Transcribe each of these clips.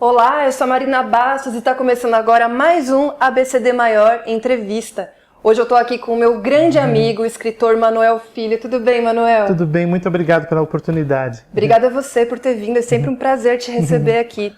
Olá, eu sou a Marina Bastos e está começando agora mais um ABCD Maior Entrevista. Hoje eu estou aqui com o meu grande amigo, o escritor Manuel Filho. Tudo bem, Manuel? Tudo bem, muito obrigado pela oportunidade. Obrigada a você por ter vindo, é sempre um prazer te receber aqui.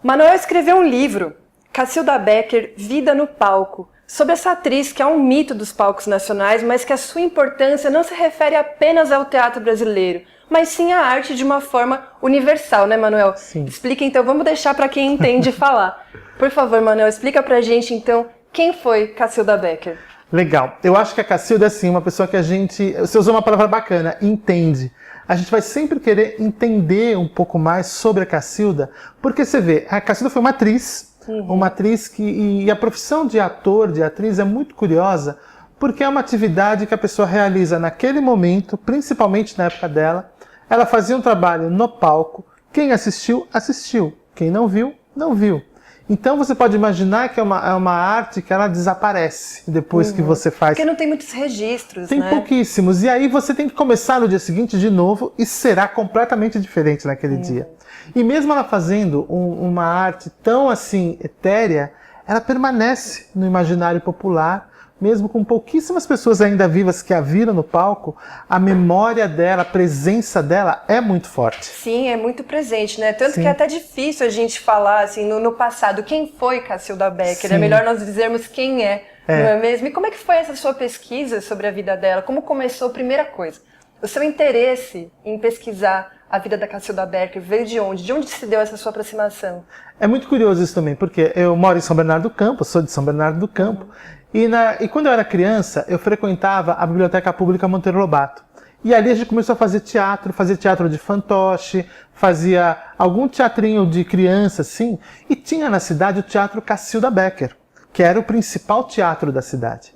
O Manuel escreveu um livro, Cacilda Becker, Vida no Palco, sobre essa atriz que é um mito dos palcos nacionais, mas que a sua importância não se refere apenas ao teatro brasileiro, mas sim à arte de uma forma universal, né, Manuel? Sim. Explica então, vamos deixar para quem entende falar. Por favor, Manuel, explica pra gente então quem foi Cacilda Becker. Legal. Eu acho que a Cacilda é assim, uma pessoa que a gente... Você usou uma palavra bacana, entende. A gente vai sempre querer entender um pouco mais sobre a Cacilda, porque você vê, a Cacilda foi uma atriz, uma atriz que... E a profissão de ator, de atriz é muito curiosa, porque é uma atividade que a pessoa realiza naquele momento, principalmente na época dela. Ela fazia um trabalho no palco, quem assistiu, assistiu. Quem não viu, não viu. Então você pode imaginar que é uma arte que ela desaparece depois que você faz. Porque não tem muitos registros, Tem né? pouquíssimos. E aí você tem que começar no dia seguinte de novo e será completamente diferente naquele dia. E mesmo ela fazendo uma arte tão assim etérea, ela permanece no imaginário popular. Mesmo com pouquíssimas pessoas ainda vivas que a viram no palco, a memória dela, a presença dela é muito forte. Sim, é muito presente, né? Tanto que é até difícil a gente falar, assim, no passado, quem foi Cacilda Becker? Sim. É melhor nós dizermos quem é, não é mesmo? E como é que foi essa sua pesquisa sobre a vida dela? Como começou, primeira coisa? O seu interesse em pesquisar a vida da Cacilda Becker veio de onde? De onde se deu essa sua aproximação? É muito curioso isso também, porque eu moro em São Bernardo do Campo, sou de São Bernardo do Campo, e quando eu era criança, eu frequentava a Biblioteca Pública Monteiro Lobato. E ali a gente começou a fazer teatro de fantoche, fazia algum teatrinho de criança, assim, e tinha na cidade o Teatro Cacilda Becker, que era o principal teatro da cidade.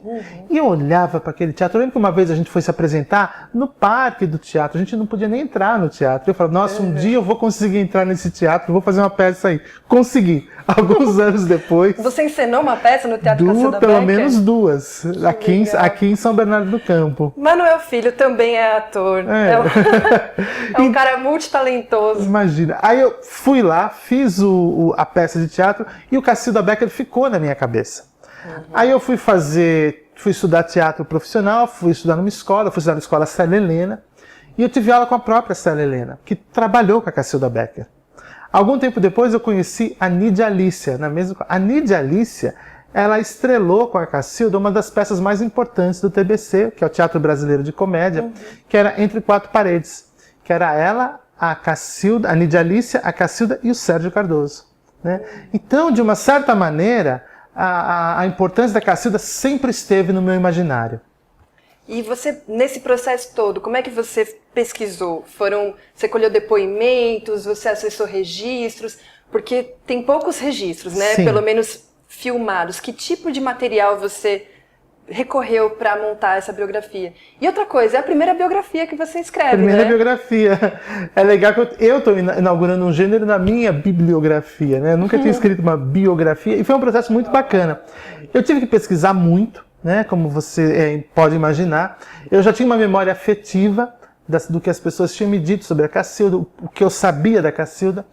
E eu olhava para aquele teatro. Eu lembro que uma vez a gente foi se apresentar no parque do teatro, a gente não podia nem entrar no teatro. Eu falava, nossa, um dia eu vou conseguir entrar nesse teatro, vou fazer uma peça aí. Consegui. Alguns anos depois... Você encenou uma peça no Teatro Cacilda Pelo Becker? menos duas, aqui em São Bernardo do Campo. Manuel Filho também é ator, é um cara multitalentoso. Imagina. Aí eu fui lá, fiz a peça de teatro e o Cacilda Becker ficou na minha cabeça. Aí eu fui estudar teatro profissional, fui estudar na escola Célia Helena, e eu tive aula com a própria Célia Helena, que trabalhou com a Cacilda Becker. Algum tempo depois eu conheci a Nídia Alicia. A Nídia Alicia, ela estrelou com a Cacilda uma das peças mais importantes do TBC, que é o Teatro Brasileiro de Comédia, que era Entre Quatro Paredes, que era ela, a Cacilda, a Nídia Alicia, a Cacilda e o Sérgio Cardoso, né? Então, de uma certa maneira, a importância da Cacilda sempre esteve no meu imaginário. E você, nesse processo todo, como é que você pesquisou? Você colheu depoimentos, você acessou registros? Porque tem poucos registros, né? Sim. Pelo menos filmados. Que tipo de material você recorreu para montar essa biografia? E outra coisa, é a primeira biografia que você escreve, Primeira né? biografia. É legal que eu estou inaugurando um gênero na minha bibliografia, né? Eu nunca tinha escrito uma biografia e foi um processo muito bacana. Eu tive que pesquisar muito, né? Como você pode imaginar. Eu já tinha uma memória afetiva do que as pessoas tinham me dito sobre a Cacilda, o que eu sabia da Cacilda.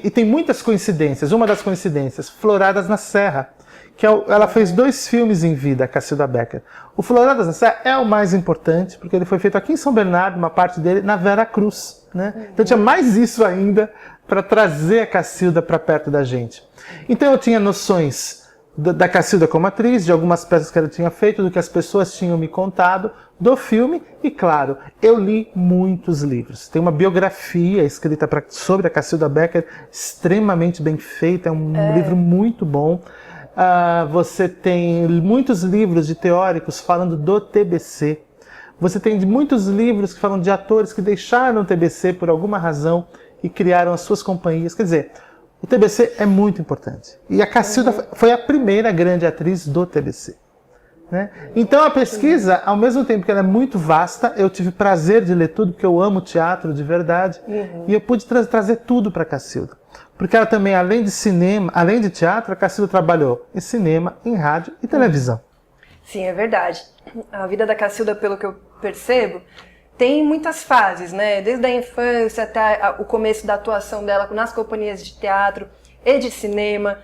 E tem muitas coincidências. Uma das coincidências, Floradas na Serra, que ela fez 2 filmes em vida, a Cacilda Becker. O Floradas na Serra é o mais importante, porque ele foi feito aqui em São Bernardo, uma parte dele, na Vera Cruz, né? Então tinha mais isso ainda para trazer a Cacilda para perto da gente. Então eu tinha noções da Cacilda como atriz, de algumas peças que ela tinha feito, do que as pessoas tinham me contado, do filme, e claro, eu li muitos livros. Tem uma biografia escrita sobre a Cacilda Becker, extremamente bem feita, é um livro muito bom. Você tem muitos livros de teóricos falando do TBC. Você tem muitos livros que falam de atores que deixaram o TBC por alguma razão e criaram as suas companhias. Quer dizer, o TBC é muito importante. E a Cacilda foi a primeira grande atriz do TBC. Né? Então a pesquisa, ao mesmo tempo que ela é muito vasta, eu tive prazer de ler tudo, porque eu amo teatro de verdade, e eu pude trazer tudo para a Cacilda. Porque ela também, além de cinema, além de teatro, a Cacilda trabalhou em cinema, em rádio e televisão. Sim, é verdade. A vida da Cacilda, pelo que eu percebo, tem muitas fases, né? Desde a infância até o começo da atuação dela nas companhias de teatro. e de cinema,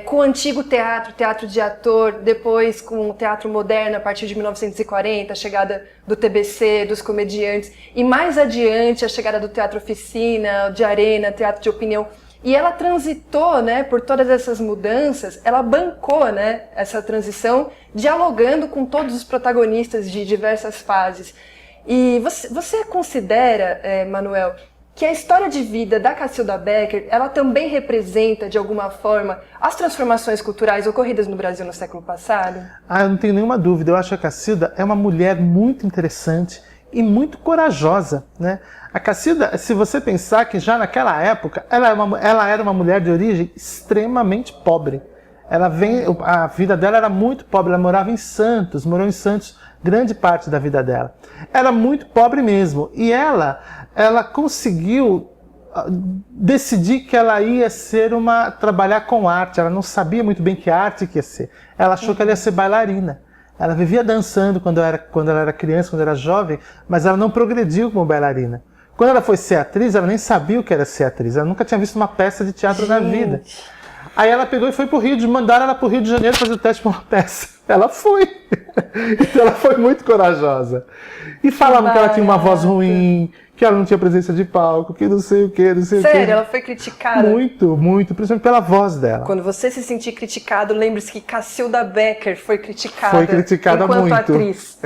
com o antigo teatro de ator, depois com o teatro moderno a partir de 1940, a chegada do TBC, dos comediantes, e mais adiante a chegada do teatro oficina, de arena, teatro de opinião. E ela transitou, né, por todas essas mudanças, ela bancou, né, essa transição, dialogando com todos os protagonistas de diversas fases. E você considera, Manuel, que a história de vida da Cacilda Becker, ela também representa, de alguma forma, as transformações culturais ocorridas no Brasil no século passado? Eu não tenho nenhuma dúvida. Eu acho que a Cacilda é uma mulher muito interessante e muito corajosa, né? A Cacilda, se você pensar que já naquela época, ela era uma mulher de origem extremamente pobre. A vida dela era muito pobre, ela morou em Santos grande parte da vida dela. Era muito pobre mesmo. E ela conseguiu decidir que ela ia trabalhar com arte. Ela não sabia muito bem que arte que ia ser. Ela achou que ela ia ser bailarina. Ela vivia dançando quando ela era criança, quando era jovem, mas ela não progrediu como bailarina. Quando ela foi ser atriz, ela nem sabia o que era ser atriz. Ela nunca tinha visto uma peça de teatro na vida. Aí ela pegou e foi pro Rio, mandaram ela pro Rio de Janeiro fazer o teste para uma peça. Ela foi. Então ela foi muito corajosa. E falavam que ela tinha uma voz ruim, que ela não tinha presença de palco, que não sei o que, não sei o que. Sério, ela foi criticada? Muito, muito, principalmente pela voz dela. Quando você se sentir criticado, lembre-se que Cacilda Becker foi criticada. Foi criticada enquanto muito. Atriz.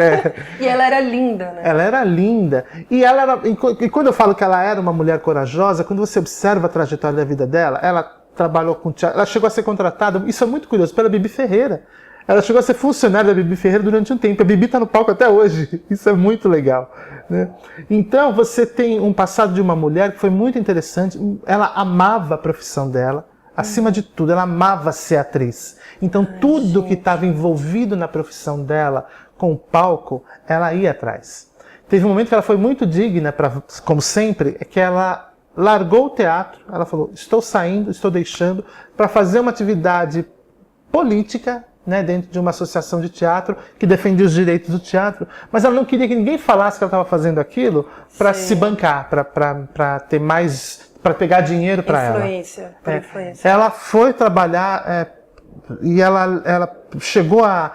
E ela era linda, né? Ela era linda. E quando eu falo que ela era uma mulher corajosa, quando você observa a trajetória da vida dela, ela trabalhou com teatro, ela chegou a ser contratada, isso é muito curioso, pela Bibi Ferreira. Ela chegou a ser funcionária da Bibi Ferreira durante um tempo. A Bibi está no palco até hoje. Isso é muito legal, né? Então, você tem um passado de uma mulher que foi muito interessante. Ela amava a profissão dela. Acima de tudo, ela amava ser atriz. Então, tudo que estava envolvido na profissão dela com o palco, ela ia atrás. Teve um momento que ela foi muito digna, como sempre, que ela largou o teatro. Ela falou, estou saindo, estou deixando, para fazer uma atividade política, né, dentro de uma associação de teatro que defendia os direitos do teatro, mas ela não queria que ninguém falasse que ela estava fazendo aquilo para se bancar, para ter mais, para pegar dinheiro para ela. Influência. Ela foi trabalhar e ela chegou a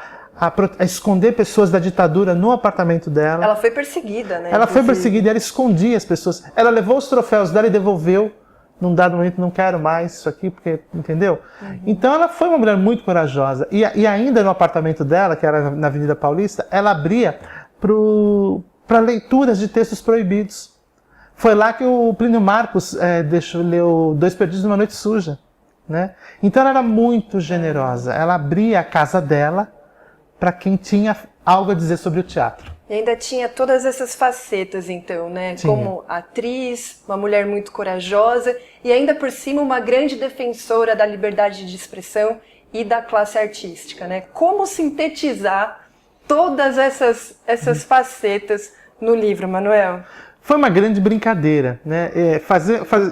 esconder pessoas da ditadura no apartamento dela. Ela foi perseguida, né? Ela foi perseguida, ela escondia as pessoas. Ela levou os troféus dela e devolveu. Num dado momento, não quero mais isso aqui, porque, entendeu? Então ela foi uma mulher muito corajosa. E ainda no apartamento dela, que era na Avenida Paulista, ela abria para leituras de textos proibidos. Foi lá que o Plínio Marcos leu Dois Perdidos numa Noite Suja, né? Então ela era muito generosa. Ela abria a casa dela para quem tinha algo a dizer sobre o teatro. E ainda tinha todas essas facetas, então, né? Tinha. Como atriz, uma mulher muito corajosa e ainda por cima uma grande defensora da liberdade de expressão e da classe artística, né? Como sintetizar todas essas facetas no livro, Manuel? Foi uma grande brincadeira, né?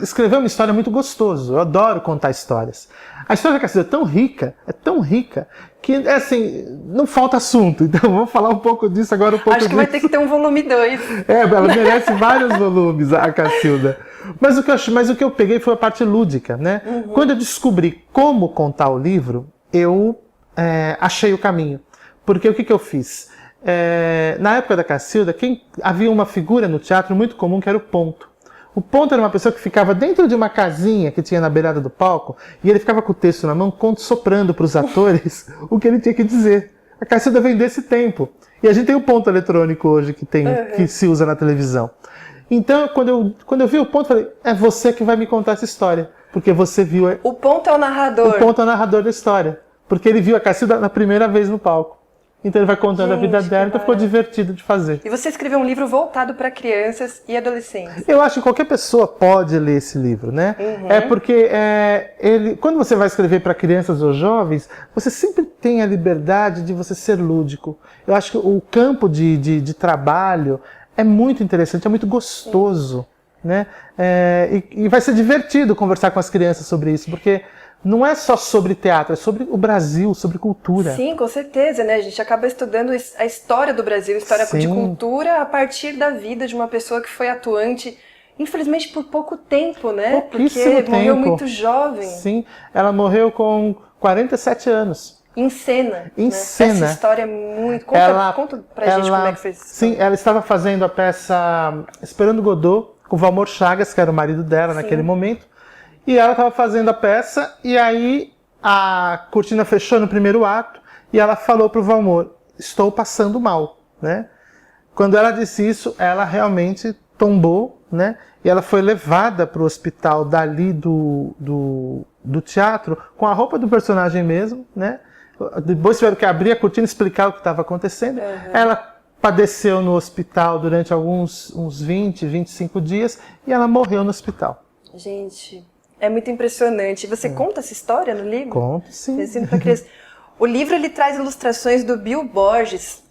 Escrever uma história é muito gostoso. Eu adoro contar histórias. A história da Cacilda é tão rica, que, assim, não falta assunto. Então, vamos falar um pouco disso agora, Acho que vai ter que ter um volume 2. Ela merece vários volumes, a Cacilda. Mas o que eu peguei foi a parte lúdica, né? Quando eu descobri como contar o livro, eu achei o caminho. Porque o que eu fiz? Na época da Cacilda, havia uma figura no teatro muito comum que era o ponto. O ponto era uma pessoa que ficava dentro de uma casinha que tinha na beirada do palco e ele ficava com o texto na mão, soprando para os atores o que ele tinha que dizer. A Cacilda vem desse tempo. E a gente tem o ponto eletrônico hoje que se usa na televisão. Então, quando eu vi o ponto, eu falei, é você que vai me contar essa história. Porque você viu... O ponto é o narrador. O ponto é o narrador da história. Porque ele viu a Cacilda na primeira vez no palco. Então ele vai contando a vida dela, então ficou divertido de fazer. E você escreveu um livro voltado para crianças e adolescentes. Eu acho que qualquer pessoa pode ler esse livro, né? Porque quando você vai escrever para crianças ou jovens, você sempre tem a liberdade de você ser lúdico. Eu acho que o campo de trabalho é muito interessante, é muito gostoso, né? E vai ser divertido conversar com as crianças sobre isso, porque não é só sobre teatro, é sobre o Brasil, sobre cultura. Sim, com certeza, né? A gente acaba estudando a história do Brasil, história de cultura, a partir da vida de uma pessoa que foi atuante infelizmente por pouco tempo, né? Pouquíssimo Porque morreu tempo. muito jovem. Sim, ela morreu com 47 anos. Em cena. Em né? cena. Essa história é muito... Conta pra gente como é que fez isso. Sim, ela estava fazendo a peça Esperando Godot, com o Valmor Chagas, que era o marido dela naquele momento. E ela estava fazendo a peça, e aí a cortina fechou no primeiro ato, e ela falou para o Valmor, estou passando mal, né? Quando ela disse isso, ela realmente tombou, né? E ela foi levada para o hospital dali do teatro, com a roupa do personagem mesmo, né? Depois tiveram que abrir a cortina e explicar o que estava acontecendo. Ela padeceu no hospital durante uns 20, 25 dias e ela morreu no hospital. Gente, é muito impressionante. Você conta essa história no livro? Conto, sim. O livro ele traz ilustrações do Bill Borges.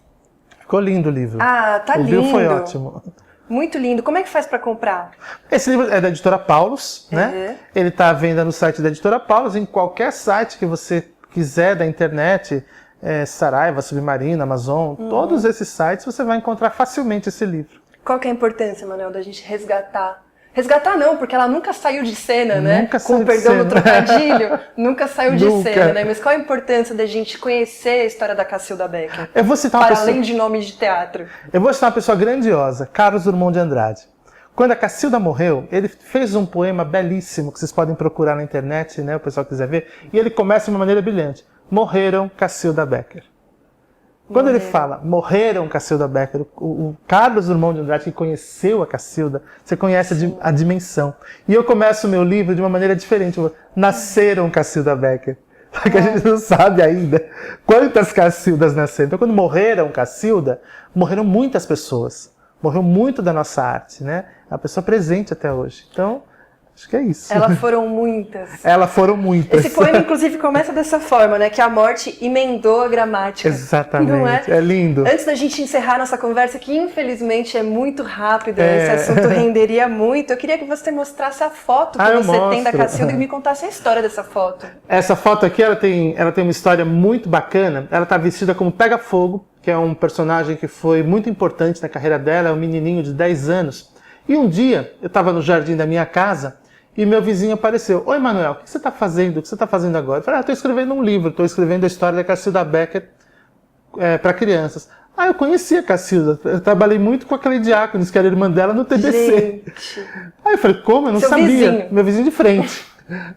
Ficou lindo o livro. Ah, tá lindo. O Bill foi ótimo. Muito lindo. Como é que faz para comprar? Esse livro é da Editora Paulus, né? Ele está à venda no site da Editora Paulus, em qualquer site que você quiser da internet, Saraiva, Submarino, Amazon, todos esses sites você vai encontrar facilmente esse livro. Qual que é a importância, Manuel, da gente resgatar? Resgatar não, porque ela nunca saiu de cena, né? Nunca Com saiu o perdão de do cena. trocadilho, nunca saiu de Nunca. cena, né? Mas qual a importância da gente conhecer a história da Cacilda Becker? Eu vou citar uma Para pessoa... além de nome de teatro. Eu vou citar uma pessoa grandiosa, Carlos Drummond de Andrade. Quando a Cacilda morreu, ele fez um poema belíssimo, que vocês podem procurar na internet, né? O pessoal quiser ver. E ele começa de uma maneira brilhante. Morreram Cacilda Becker. Quando ele fala, morreram Cacilda Becker, o Carlos Drummond de Andrade, que conheceu a Cacilda, você conhece a dimensão. E eu começo o meu livro de uma maneira diferente. Nasceram Cacilda Becker. Porque a gente não sabe ainda quantas Cacildas nasceram. Então, quando morreram Cacilda, morreram muitas pessoas. Morreu muito da nossa arte, né? É uma pessoa presente até hoje. Então, acho que é isso. Elas foram muitas. Elas foram muitas. Esse poema, inclusive, começa dessa forma, né? Que a morte emendou a gramática. Exatamente. Não é? É lindo. Antes da gente encerrar nossa conversa, que infelizmente é muito rápida, esse assunto renderia muito, eu queria que você mostrasse a foto que você tem da Cacilda e me contasse a história dessa foto. Essa foto aqui, ela tem uma história muito bacana. Ela está vestida como Pega Fogo, que é um personagem que foi muito importante na carreira dela, é um menininho de 10 anos. E um dia, eu estava no jardim da minha casa, e meu vizinho apareceu. Oi, Manuel, o que você está fazendo? O que você está fazendo agora? Eu falei, estou escrevendo um livro, estou escrevendo a história da Cacilda Becker para crianças. Ah, eu conhecia a Cacilda, eu trabalhei muito com aquele Diáconis, que era irmã dela no TBC. Gente. Aí eu falei, como? Eu não sabia. Vizinho. Meu vizinho de frente.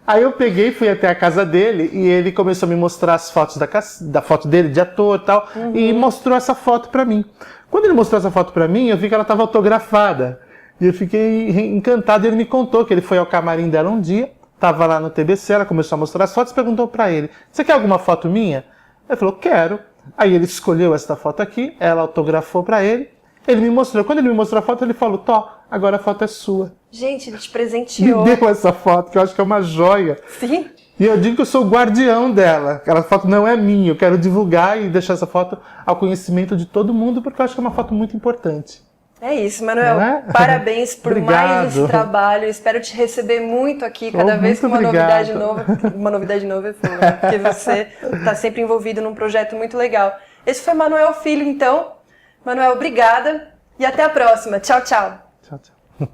Aí eu peguei, fui até a casa dele e ele começou a me mostrar as fotos da foto dele, de ator e tal, e mostrou essa foto para mim. Quando ele mostrou essa foto para mim, eu vi que ela estava autografada. E eu fiquei encantado. E ele me contou que ele foi ao camarim dela um dia, estava lá no TBC, ela começou a mostrar as fotos e perguntou para ele, você quer alguma foto minha? Ele falou, quero. Aí ele escolheu essa foto aqui, ela autografou para ele, ele me mostrou. Quando ele me mostrou a foto, ele falou, Tó, agora a foto é sua. Gente, ele te presenteou. Me deu essa foto, que eu acho que é uma joia. Sim. E eu digo que eu sou o guardião dela. Aquela foto não é minha. Eu quero divulgar e deixar essa foto ao conhecimento de todo mundo, porque eu acho que é uma foto muito importante. É isso, Manuel. Não é? Parabéns por Obrigado. mais esse trabalho. Espero te receber muito aqui, cada vez com uma novidade nova. Uma novidade nova é fogo, né? Porque você está sempre envolvido num projeto muito legal. Esse foi Manuel Filho, então. Manuel, obrigada e até a próxima. Tchau, tchau. Tchau, tchau.